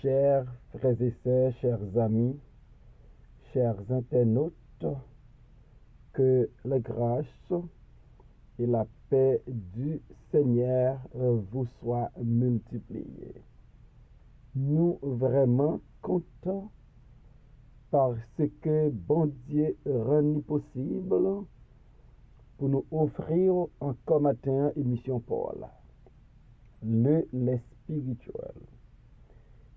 Chers frères et sœurs, chers amis, chers internautes, que la grâce et la paix du Seigneur vous soient multipliées. Nous vraiment contents parce que bon Dieu rend possible pour nous offrir encore matin émission Paul, les spirituels.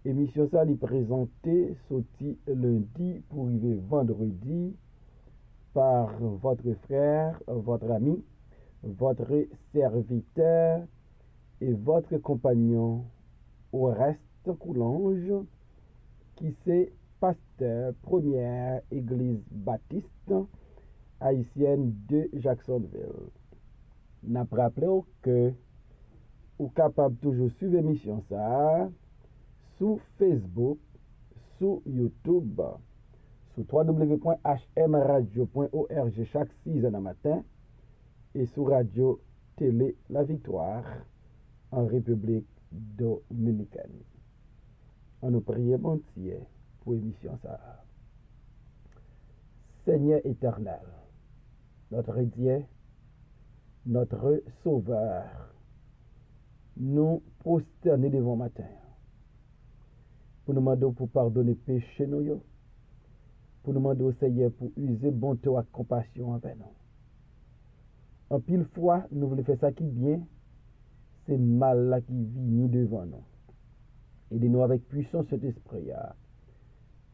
Émission ça est présentée sorti lundi pour arriver vendredi par votre frère, votre ami, votre serviteur et votre compagnon Oreste Coulange, qui c'est pasteur première église baptiste haïtienne de Jacksonville. N'a rappelé que vous capable toujours suivre l'émission ça sur Facebook, sur YouTube, sur www.hmradio.org chaque 6 heures matin et sur Radio Télé La Victoire en République Dominicaine. On nous prie bon Dieu pour l'émission ça. Seigneur éternel, notre Dieu, notre Sauveur, nous prosterner devant matin pour nous demander pour pardonner péché nous, pour nous demander au Seigneur pour user bonté et compassion envers nous. En pile fois, nous voulons faire ça qui bien, c'est mal là qui vient devant nous. Aidez-nous avec puissance cet esprit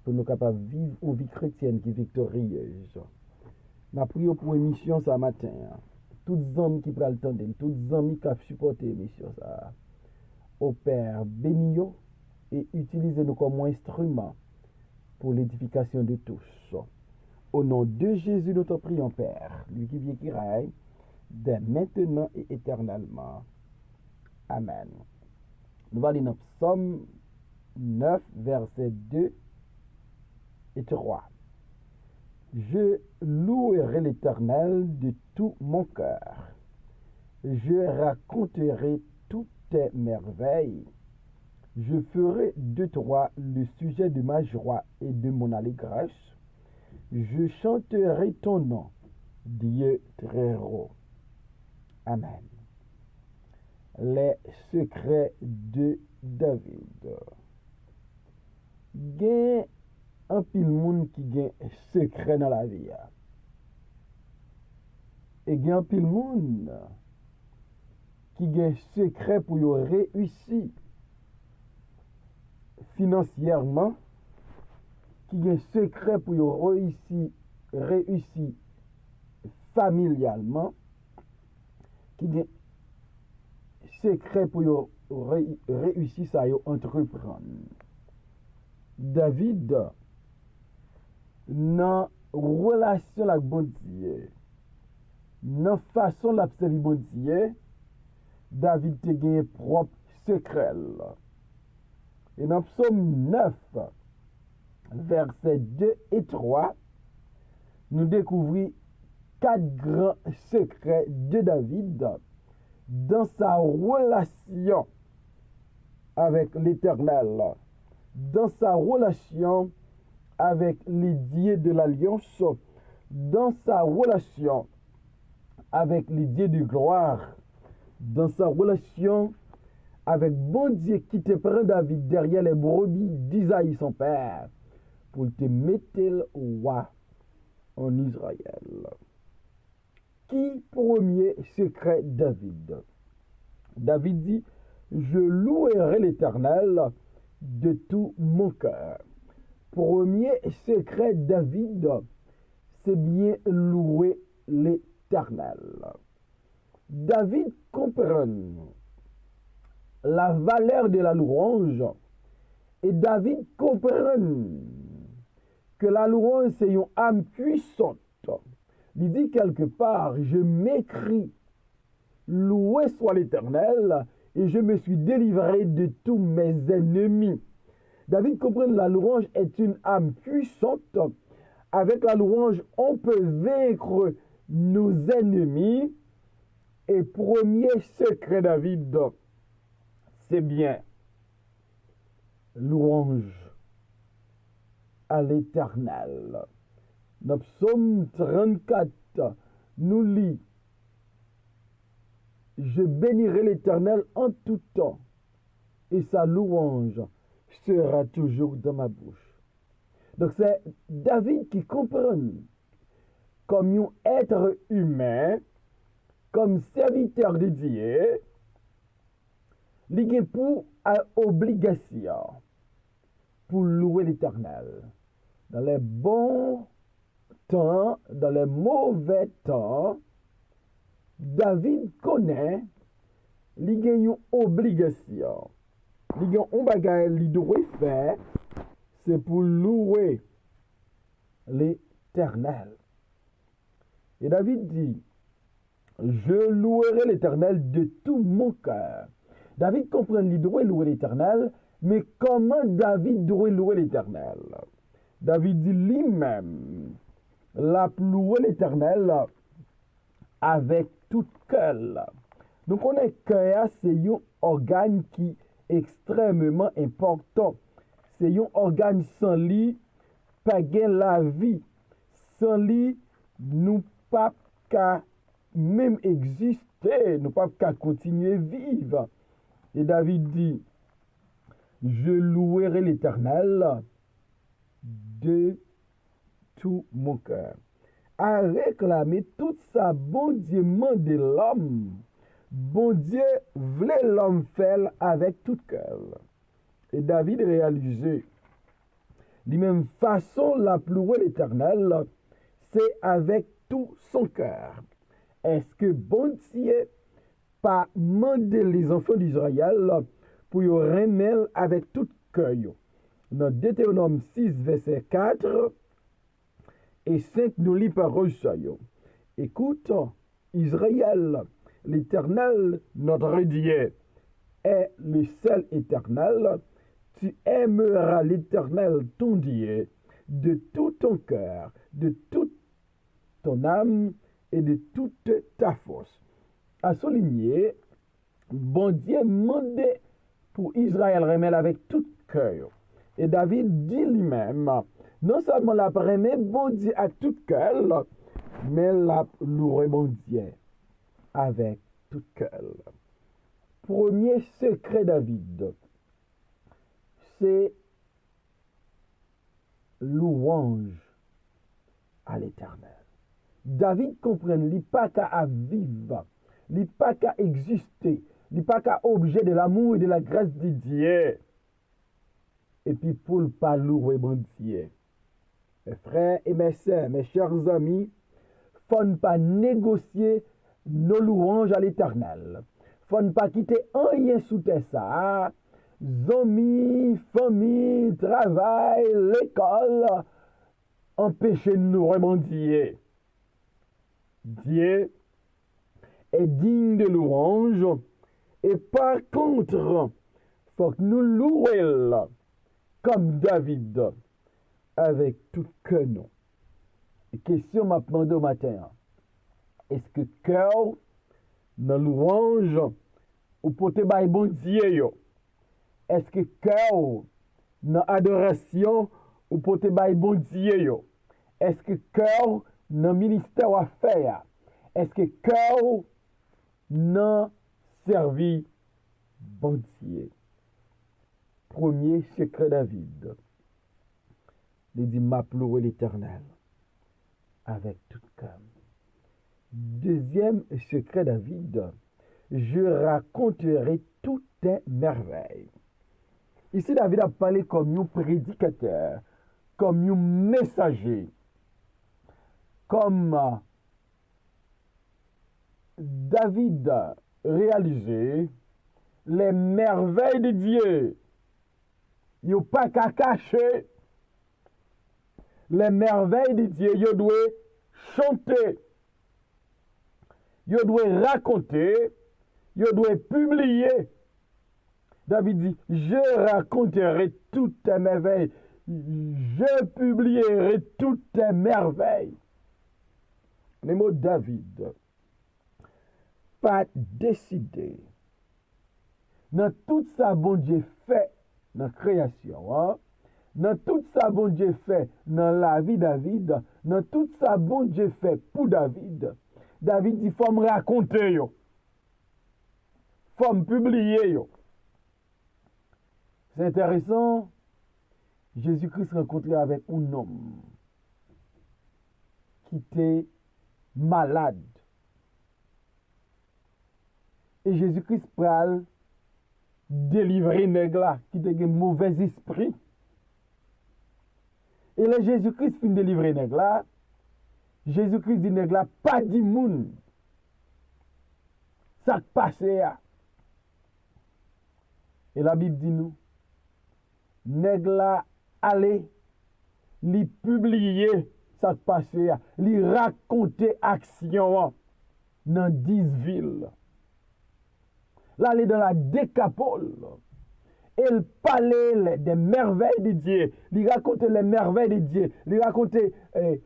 pour nous capables de vivre une vie chrétienne qui est victorieuse. Nous prions pour l'émission ce matin. Tous les hommes qui prennent le temps, tous les hommes qui supportent l'émission ça. Au Père, bénis-nous et utilisez-nous comme instrument pour l'édification de tous. Au nom de Jésus, nous te prions, Père, lui qui vient qui règne, dès maintenant et éternellement. Amen. Nous allons dans Psaume 9, versets 2 et 3. Je louerai l'Éternel de tout mon cœur. Je raconterai toutes tes merveilles. Je ferai de toi le sujet de ma joie et de mon allégresse. Je chanterai ton nom, Dieu très haut. Amen. Les secrets de David. Gain un pile monde qui gagne secret dans la vie. Et gain un pile monde qui gagne secret pour y réussir financièrement, qui gagne secret pour y réussir familialement, qui gagne secret pour réussir ça y entreprendre. David dans relation avec bon Dieu, dans façon d'observer bon Dieu, David te gagné propre secret. Et dans Psaume 9, versets 2 et 3, nous découvrons 4 grands secrets de David dans sa relation avec l'Éternel, dans sa relation avec les dieux de l'Alliance, dans sa relation avec les dieux de gloire, dans sa relation avec bon Dieu qui te prend David derrière les brebis d'Isaïe son père pour te mettre roi en Israël. Qui premier secret David? David dit, je louerai l'Éternel de tout mon cœur. Premier secret David, c'est bien louer l'Éternel. David comprend la valeur de la louange et David comprend que la louange c'est une âme puissante. Il dit quelque part, je m'écris, loué soit l'Éternel et je me suis délivré de tous mes ennemis. David comprend que la louange est une âme puissante. Avec la louange, on peut vaincre nos ennemis. Et premier secret David, c'est bien louange à l'Éternel. Dans Psaume 34, nous lit: je bénirai l'Éternel en tout temps, et sa louange sera toujours dans ma bouche. Donc c'est David qui comprend comme un être humain, comme serviteur de Dieu, il a pour obligation pour louer l'Éternel. Dans les bons temps, dans les mauvais temps, David connaît, il a une obligation. Il a un bagage qu'il doit faire, c'est pour louer l'Éternel. Et David dit: je louerai l'Éternel de tout mon cœur. David comprend qu'il doit louer l'Éternel, mais comment David doit louer l'Éternel? David dit lui-même, la louer l'Éternel avec tout cœur. Donc on est cœur, c'est un organe qui est extrêmement important. C'est un organe sans lui, pas gain la vie. Sans lui, nous pas qu'à même exister, nous pas qu'à continuer vivre. Et David dit: je louerai l'Éternel de tout mon cœur. À réclamer tout ça, bon Dieu mande l'homme. Bon Dieu voulait l'homme faire avec tout cœur. Et David réalisait, de même façon la plus louer l'Éternel, c'est avec tout son cœur. Est-ce que bon Dieu pas mandé les enfants d'Israël pour y remettre avec tout cœur? Dans Deutéronome 6, verset 4 et 5, nous lit parole ça. Écoute, Israël, l'Éternel, notre Dieu, est le seul éternel. Tu aimeras l'Éternel, ton Dieu, de tout ton cœur, de toute ton âme et de toute ta force. À souligner, bon Dieu demandait pour Israël remettre avec tout cœur. Et David dit lui-même, non seulement la remet bon Dieu à tout cœur, mais la louer bon Dieu avec tout cœur. Premier secret David, c'est louange à l'Éternel. David comprend, il n'est pas qu'à vivre, il n'est pas qu'à exister, il n'est pas qu'à objet de l'amour et de la grâce de Dieu. Et puis pour ne pas louer bon Dieu. Mes frères et mes sœurs, mes chers amis, il ne faut pas négocier nos louanges à l'Éternel. Il ne faut pas quitter rien sous terre ça. Amis, famille, travail, l'école, empêcher de louer mon Dieu. Dieu est digne de louange et par contre, il faut que nous louions comme David avec tout cœur. Et question m'a demandé au matin, est-ce que cœur dans louange ou pote bay bon Dieu? Est-ce que cœur dans adoration ou pote bay bon Dieu? Est-ce que cœur dans ministère à faire? Est-ce que cœur dans servi bon Dieu? Premier secret David, il dit m'a loué l'Éternel avec tout cœur. Deuxième secret David, je raconterai toutes tes merveilles. Ici David a parlé comme un prédicateur, comme un messager, comme David réalisé les merveilles de Dieu. Il n'y a pas qu'à cacher les merveilles de Dieu. Il doit chanter, il doit raconter, il doit publier. David dit, je raconterai toutes tes merveilles, je publierai toutes tes merveilles. Les mots David, pas décidé. Dans tout ça, bon Dieu fait dans la création, hein? Dans tout ça, bon Dieu fait dans la vie de David, dans tout ça, bon Dieu fait pour David. David dit, faut me raconter, yo. Faut me publier, yo. C'est intéressant. Jésus-Christ rencontré avec un homme qui était malade. Et Jésus-Christ pral délivrer nèg là qui était un mauvais esprit. Et là Jésus-Christ fin délivrer nèg là. Jésus-Christ dit nèg là pas di moun. Ça passe là. Et la Bible dit nous nèg là aller li publier ça passe là, li raconter action dans 10 villes. Là, il est dans la Décapole. Il parlait des merveilles de Dieu. Il racontait les merveilles de Dieu. Il racontait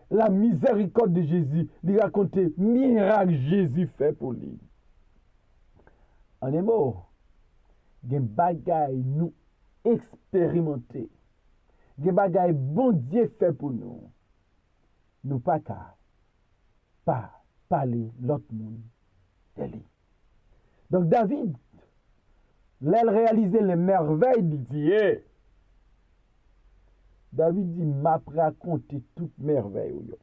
la miséricorde de Jésus. Il racontait le miracle que Jésus fait pour lui. En un mot, il y a des bagailles nous expérimenter. Il y a des bagailles bon Dieu fait pour nous. Nous pas qu'à pas parler l'autre monde de lui. Donc David, l'elle réalisait les merveilles de Dieu. David dit, m'a raconté toute merveille.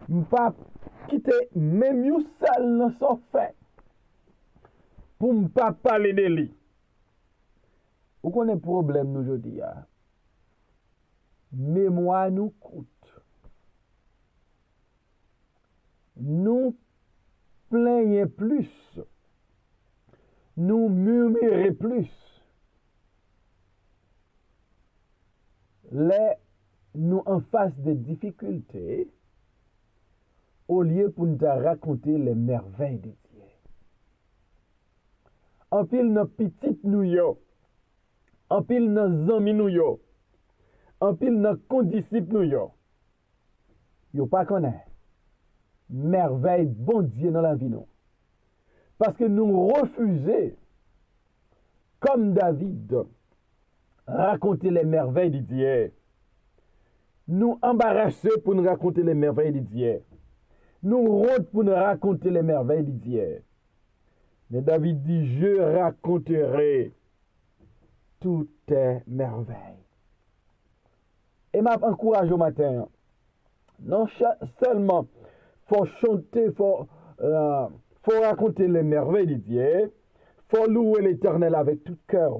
M'a quitté même you seul dans son fait. Pour ne pas parler de lui. Vous connaissez le problème nous aujourd'hui. Mémoire nous coûte. Nous plaignons plus. Nous murmurer plus. Nous en face des difficultés, au lieu pour nous raconter les merveilles de Dieu. En pile nos petites nous yo, en pile nos amis nous yo, en pile nos condisciples nous yo pas connaît merveille bon Dieu dans la vie nous. Parce que nous refusons, comme David, raconter les merveilles de Dieu. Nous embarrasser pour nous raconter les merveilles de Dieu. Nous rôdons pour nous raconter les merveilles de Dieu. Mais David dit, je raconterai toutes tes merveilles. Et m'a encourage au matin. Non seulement faut chanter, faut raconter les merveilles de Dieu, faut louer l'Éternel avec tout cœur.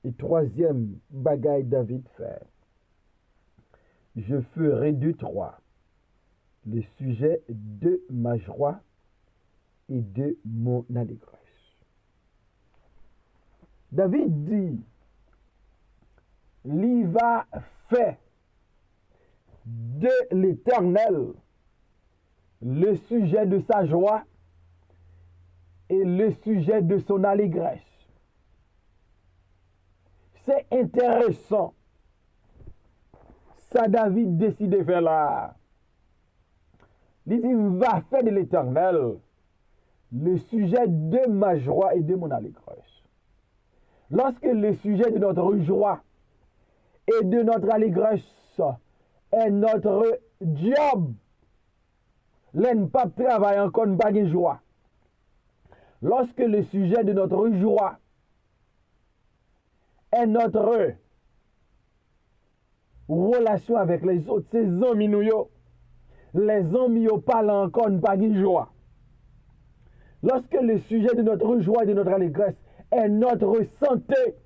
Et troisième bagaille David fait. Je ferai 2-3 le sujet de ma joie et de mon allégresse. David dit, il va faire de l'Éternel le sujet de sa joie et le sujet de son allégresse. C'est intéressant. Ça David décide de faire là. Il dit, va faire de l'Éternel le sujet de ma joie et de mon allégresse. Lorsque le sujet de notre joie et de notre allégresse est notre job, l'un pas travailler encore, pas de joie. Lorsque le sujet de notre joie est notre relation avec les autres, ces amis nous yo, les amis yo parlent encore, pas de joie. Lorsque le sujet de notre joie et de notre allégresse est notre santé,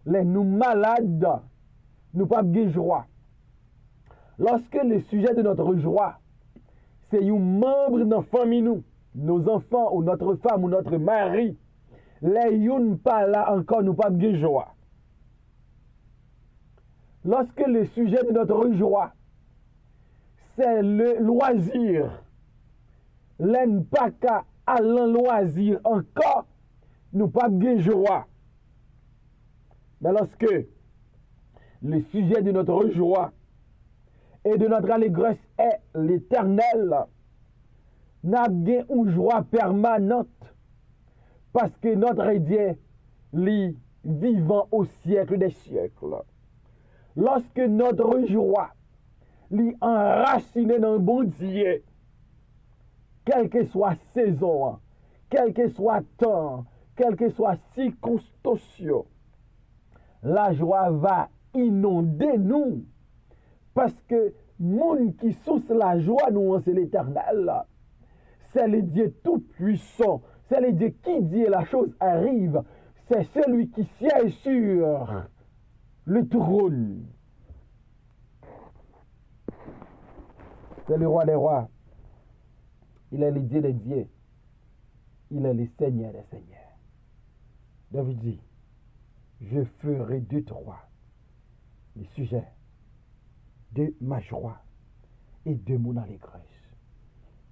les nous malades, nous pas de joie. Lorsque le sujet de notre joie, c'est un membre de notre famille, nous, nos enfants ou notre femme ou notre mari, les yon pas là encore, nous pas de joie. Lorsque le sujet de notre joie, c'est le loisir, l'en pas qu'à aller loisir encore, nous pas de joie. Mais lorsque le sujet de notre joie et de notre allégresse est l'Éternel, nous avons une joie permanente parce que notre Dieu, lui, vivant au siècle des siècles. Lorsque notre joie l'y enracinée dans le bon Dieu, quelle que soit saison, quel que soit temps, quelle que soit circonstance, la joie va inonder nous. Parce que monde qui source la joie, nous, c'est l'Éternel. C'est le Dieu tout-puissant. C'est le Dieu qui dit et la chose arrive. C'est celui qui siège sur le trône. C'est le roi des rois. Il est le Dieu des dieux. Il est le Seigneur des seigneurs. David dit, je ferai de toi le sujet de ma joie et de mon allégresse.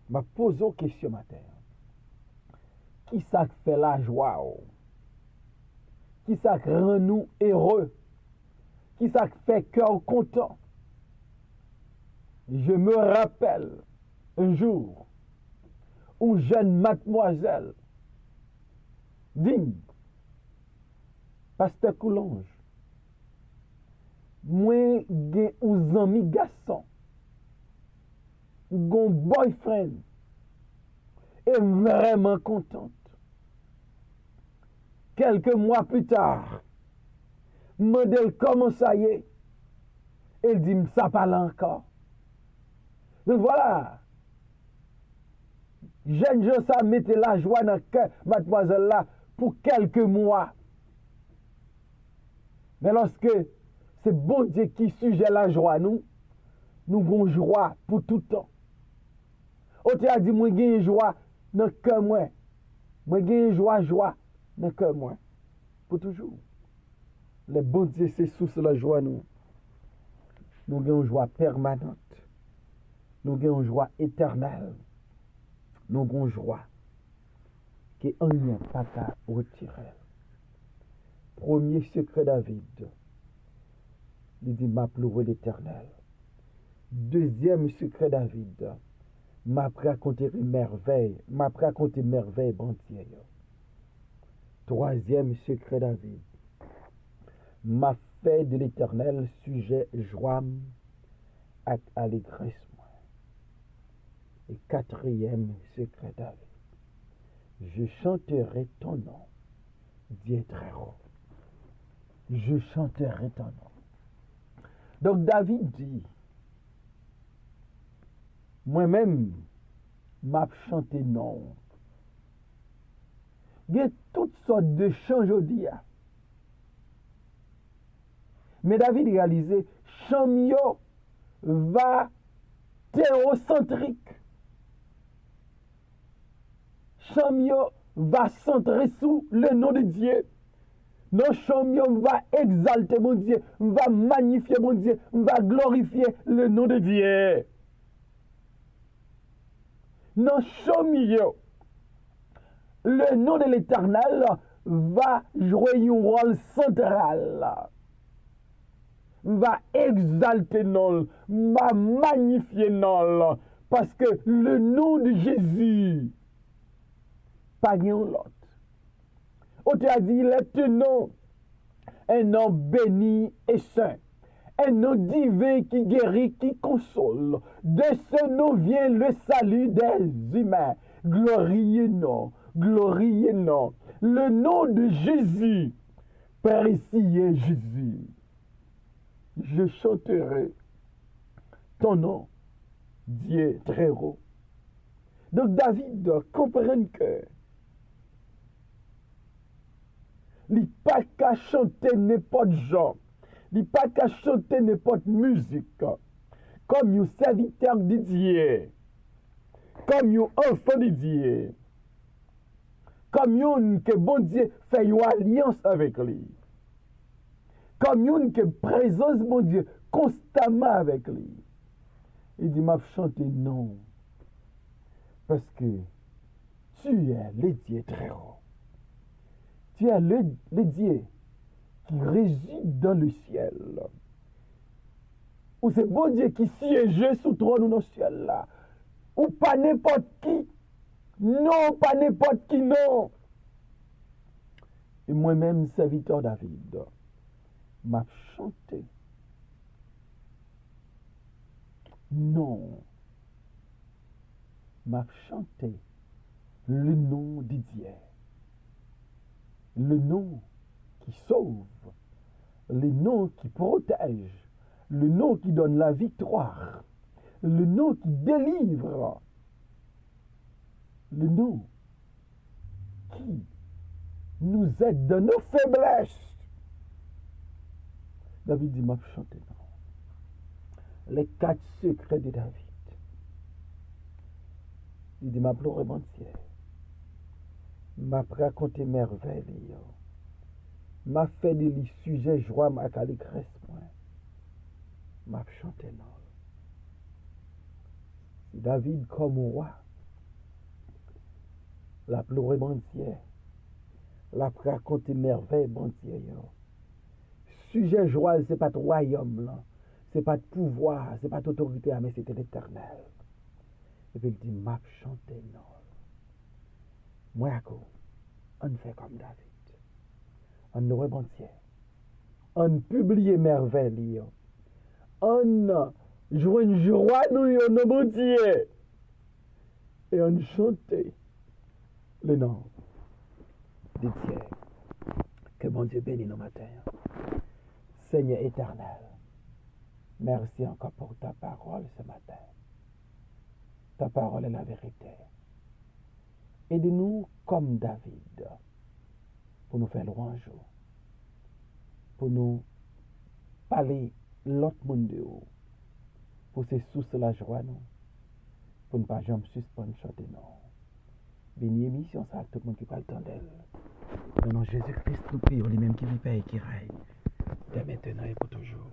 Je pose une question matin. Qui ça fait la joie? Qui ça rend nous heureux? Qui ça fait cœur content? Je me rappelle un jour, une jeune mademoiselle dit, Pasteur Coulonge, moi j'ai un ami garçon, un boyfriend, est vraiment contente. Quelques mois plus tard, modèle comment ça y est, elle dit ça parle encore. Donc voilà, jeune gens ça mettait la joie dans le cœur mademoiselle là pour quelques mois. Mais lorsque c'est bon Dieu qui sujet la joie, nous avons joie pour tout le temps. On a dit, moi j'ai joie dans le cœur, moi j'ai joie dans le cœur, moi, pour toujours. Le bon Dieu, c'est source de la joie, nous avons joie permanente, nous avons joie éternelle, nous avons joie qui en rien pas qu'à retirer. Premier secret David, il dit, m'a pleuré l'Éternel. Deuxième secret David, m'a raconté merveille, bon Dieu. Troisième secret David, m'a fait de l'Éternel sujet joie avec allégresse. Et quatrième secret David, je chanterai ton nom, Dieu très haut. Je chanterai ton nom. Donc David dit, moi-même, m'a chanté non. Il y a toutes sortes de chants aujourd'hui. Mais David réalisé, chant va théocentrique. Chant va centrer sous le nom de Dieu. Nos chants va exalter mon Dieu, va magnifier mon Dieu, va glorifier le nom de Dieu. Nos chants, le nom de l'Éternel va jouer un rôle central. Va exalter non, va magnifier non, parce que le nom de Jésus, pas l'autre. On t'a dit, il est un nom béni et saint, un nom divin qui guérit, qui console. De ce nom vient le salut des humains. Glorieux nom, glorieux nom. Le nom de Jésus, précieux est Jésus. Je chanterai ton nom, Dieu très haut. Donc David comprend que il n'y a pas qu'à chanter n'importe genre, il n'y a pas qu'à chanter n'importe musique, comme un serviteur de Dieu, comme un enfant de Dieu, comme un que bon Dieu fait une alliance avec lui, comme un que présence mon Dieu constamment avec lui. Il dit, m'a chanté non, parce que tu es le Dieu très haut. Tu es le Dieu qui réside dans le ciel. Ou c'est bon Dieu qui siège sous trône dans le ciel là. Ou pas n'importe qui. Non, pas n'importe qui, non. Et moi-même, serviteur David, m'a chanté. Non, m'a chanté le nom de Dieu. Le nom qui sauve, le nom qui protège, le nom qui donne la victoire, le nom qui délivre, le nom qui nous aide dans nos faiblesses. David dit, m'a chanté. Les 4 secrets de David. Il dit, m'a pleuré mon Dieu. M'a raconté merveille. M'a fait de les sujets joie, m'a calé cresse moi. M'a chanté non. Si David comme roi, la pleuré mon Dieu. La raconté merveille mon Dieu. Sujet joie, c'est pas de royaume là. C'est pas de pouvoir, c'est pas d'autorité, mais c'était l'éternel. Et puis il dit, m'a chanté non. Moi, on fait comme David. On nous rebondit. On publie merveille. On joue une joie, nous bon Dieu. Et on chante le nom de Dieu. Que bon Dieu bénisse nos matins. Seigneur éternel, merci encore pour ta parole ce matin. Ta parole est la vérité. Aide-nous comme David pour nous faire louange, pour nous parler l'autre monde de haut, pour ces sources la joie, nous, pour ne pas jamais suspendre chanter, non. Béni émission, ça, tout le monde qui parle tant d'elle. Dans le nom de Jésus-Christ, nous prions, les mêmes qui vivent et qui règnent, dès maintenant et pour toujours.